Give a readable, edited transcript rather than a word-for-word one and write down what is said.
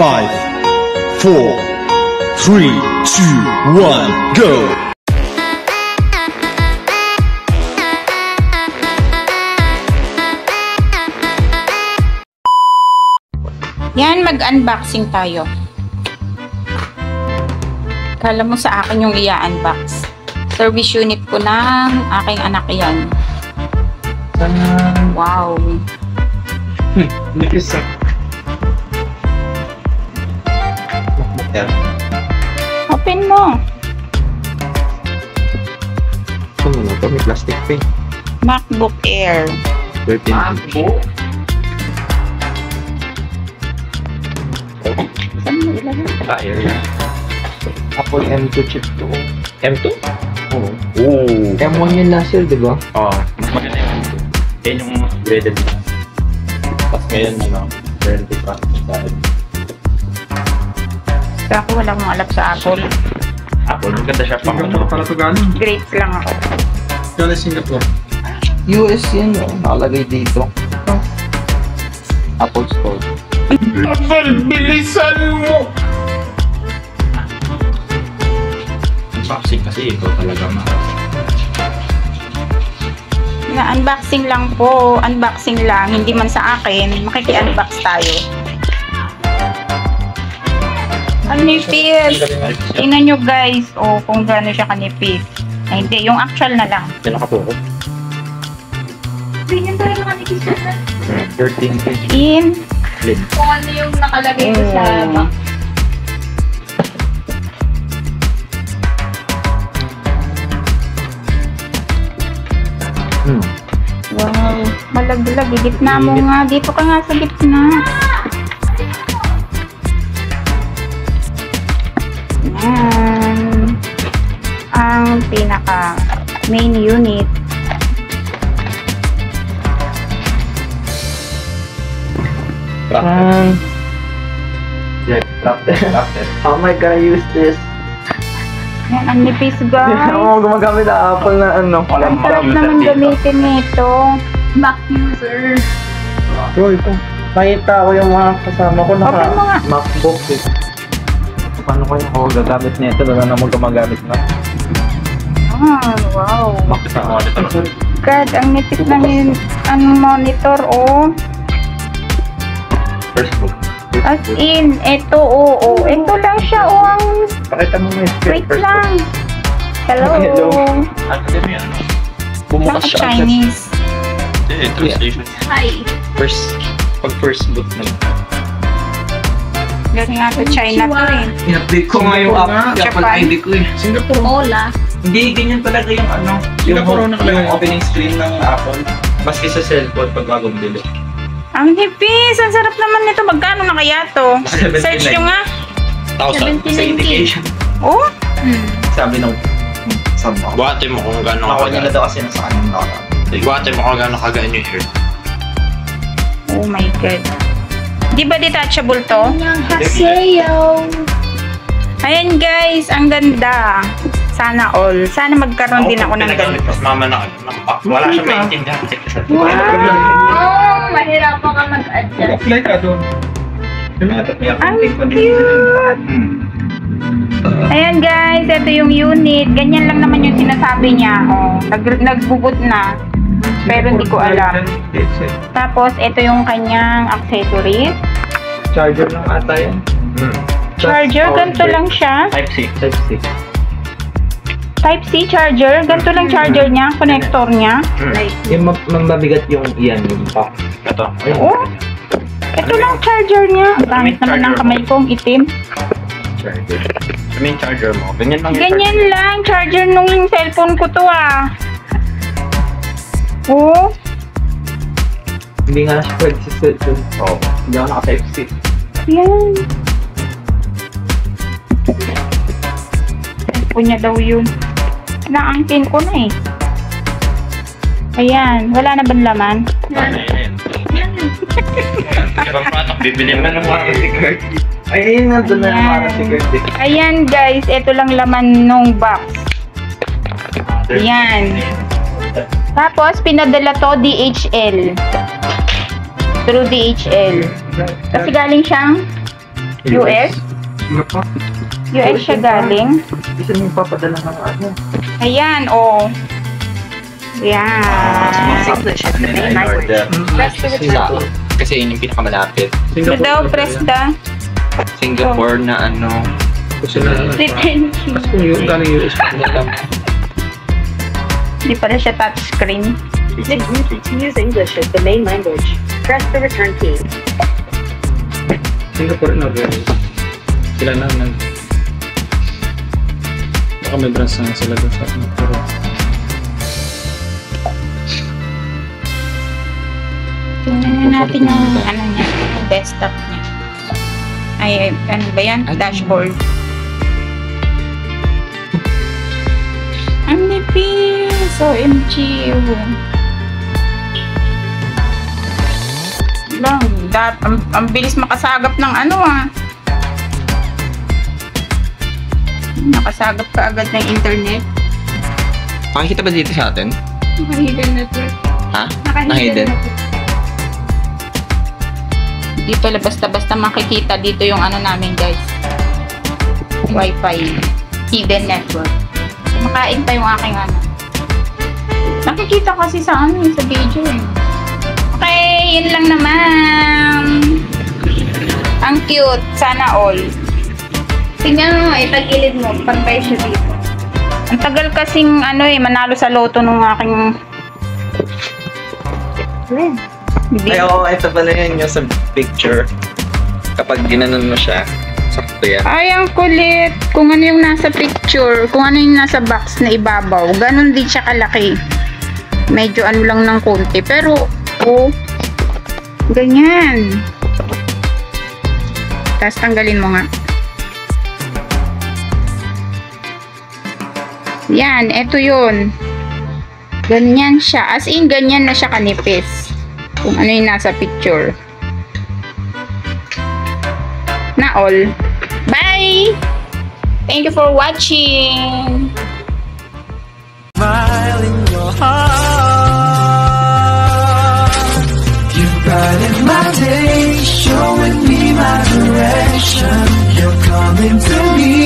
Five, 4, 3, 2, 1, go! Yan, mag-unboxing tayo. Kala mo sa akin yung i-unbox. Service unit ko ng aking anak yan. Wow. Nipis Open mo. Ano na to? May plastic pa eh. MacBook Air. 13 inch. Saan mo ilagay? Air yan. Apple M2 chip to. M2? Oo. M1 yun last year, diba? Oo. Mas maganda yung M2. Yan yung graded na. Tapos ngayon, warranty pa sa akin. Kaya ako wala akong alam sa Apple. Apple, maganda siya pang Singapore pala ito galing. Grades lang ako. Galing Singapore. US yan, no? Nakalagay dito. Apple Store. Bilisan mo! unboxing kasi ito talaga Na-unboxing lang po. Unboxing lang. Hindi man sa akin. Makiki-unbox tayo. Ang nipis. Tingnan nyo guys. O kung gaano siya kanipis. Ay, hindi. Yung actual na lang. Yan nakapuro. Ganyan tayo nakanipis na. 13 inch. In. Kung ano yung nakalagay ko sa box. Wow. Malaglag. Gitna mo nga. Dito ka nga sa gitna. Yan. Ang pinaka main unit. How am I gonna use this? Yan, ang nipis guys. Ako gumagamit ng Apple na ano. Ang sarap naman gamitin nito. Mac user. Bro, ito. Nakita ko yung mga kasama ko Open mo nga. MacBook eh. Paano kaya ako gagamit nito? Wala na mo gumagamit na. Ah, wow. Mac sa monitor. God, ang nipis ng ang monitor, oh. First book. As in, ito, oo. Ito lang siya, oh. Ang Pakita mo yung wait lang. Hello. Hello. Ano din yan? Bumukas Bakit siya. Chinese? Hindi, translation. Hi. Pag first boot na. Galing nga sa China to eh. I-update ko nga yung Apple Japan. ID ko eh. Singapore. Hola. Hindi, ganyan talaga yung ano. Singapore na Yung opening screen ng Apple. Maski sa cellphone pag bagong bili. Ang hipis! Ang sarap naman nito. Magkano na kaya to? 79. Search nyo nga. 1,000. Sa indication. Oh? Sabi ng somehow. Buhati mo kung gano'ng Nakuha nila kagaan. daw kasi nasa kanyang nakaraan. Buhati mo kung gano'ng kagaan yung hair. Oh my God. Di ba detachable to? Annyeonghaseyo. Ayan guys, ang ganda. Sana all. Sana magkaroon din ako ng ganito. Tapos mama na nakapak. Wala siya maintindihan. Oh, mahirapan ka mag-adjust. Apply ka doon. Ang cute! Ayan guys, ito yung unit. Ganyan lang naman yung sinasabi niya. Oh, nagbubot na. Pero hindi ko alam. Tapos, ito yung kanyang accessories. Charger lang ata yan. Charger, ganito lang siya. Type-C. Type-C. Type-C charger. Ganito lang charger niya. Connector niya. Yung mabigat yung iyan, yung box. Ito. Oh, ito lang charger niya. Ang pangit naman ng kamay kong itim. Charger. Ano yung charger mo? Ganyan lang yung Ganyan lang. Charger nung cellphone ko to ah. Oh. Hindi nga na siya pwede sa cellphone. Oo. Hindi ako naka-Type-C. Yan. Cellphone niya daw yun. Naangkin ko na eh. Ayan. Wala na ba laman? Ano yun? Ibang product, bibili mo ng warranty card. Ay, ayun, nandun na yung warranty card eh. Ayan guys, ito lang laman nung box. Yan. Tapos, pinadala to DHL. Through DHL. Kasi galing siyang US. Singapore. US siya galing. Isa nyo papadala ng ano. Ayan, oh. Yan. Order. Kasi yun yung pinakamalapit. Ito daw, Presta. Singapore na ano. Kasi na, Retention. kung yung galing US. Hindi pala siya touchscreen. To use English as the main language, press the return key. Singapore na very. Sila na nag... Baka may branch na sila doon sa Singapore. Tingnan na natin yung ano niya, yung desktop niya. Ay, ano ba yan? Dashboard. Ang nipis! OMG! Lang, ang bilis makasagap ng ano ah. Nakasagap ka agad ng internet. Makikita ba dito sa atin? Naka-hidden network. Ha? Naka-hidden network. Di pala basta-basta makikita dito yung ano namin guys. Wi-Fi. Hidden network. Makain pa yung aking ano. Nakikita kasi sa ano sa video eh. Okay, yun lang naman. Ang cute. Sana all. Tingnan mo, itagilid mo. Pantay siya dito. Ang tagal kasing ano eh, manalo sa loto nung aking... Ay, oo, ito pala yun yung sa picture. Kapag ginanon mo siya, sakto yan. Ay, ang kulit. Kung ano yung nasa picture, kung ano yung nasa box na ibabaw, ganun din siya kalaki. Medyo ano lang ng konti. Pero, oh, ganyan. Tapos tanggalin mo nga. Yan, eto yun. Ganyan siya. As in, ganyan na siya kanipis. Kung ano yung nasa picture. Na all. Bye! Thank you for watching! Smile in your heart. You brighten my day, showing me my direction. You're coming to me.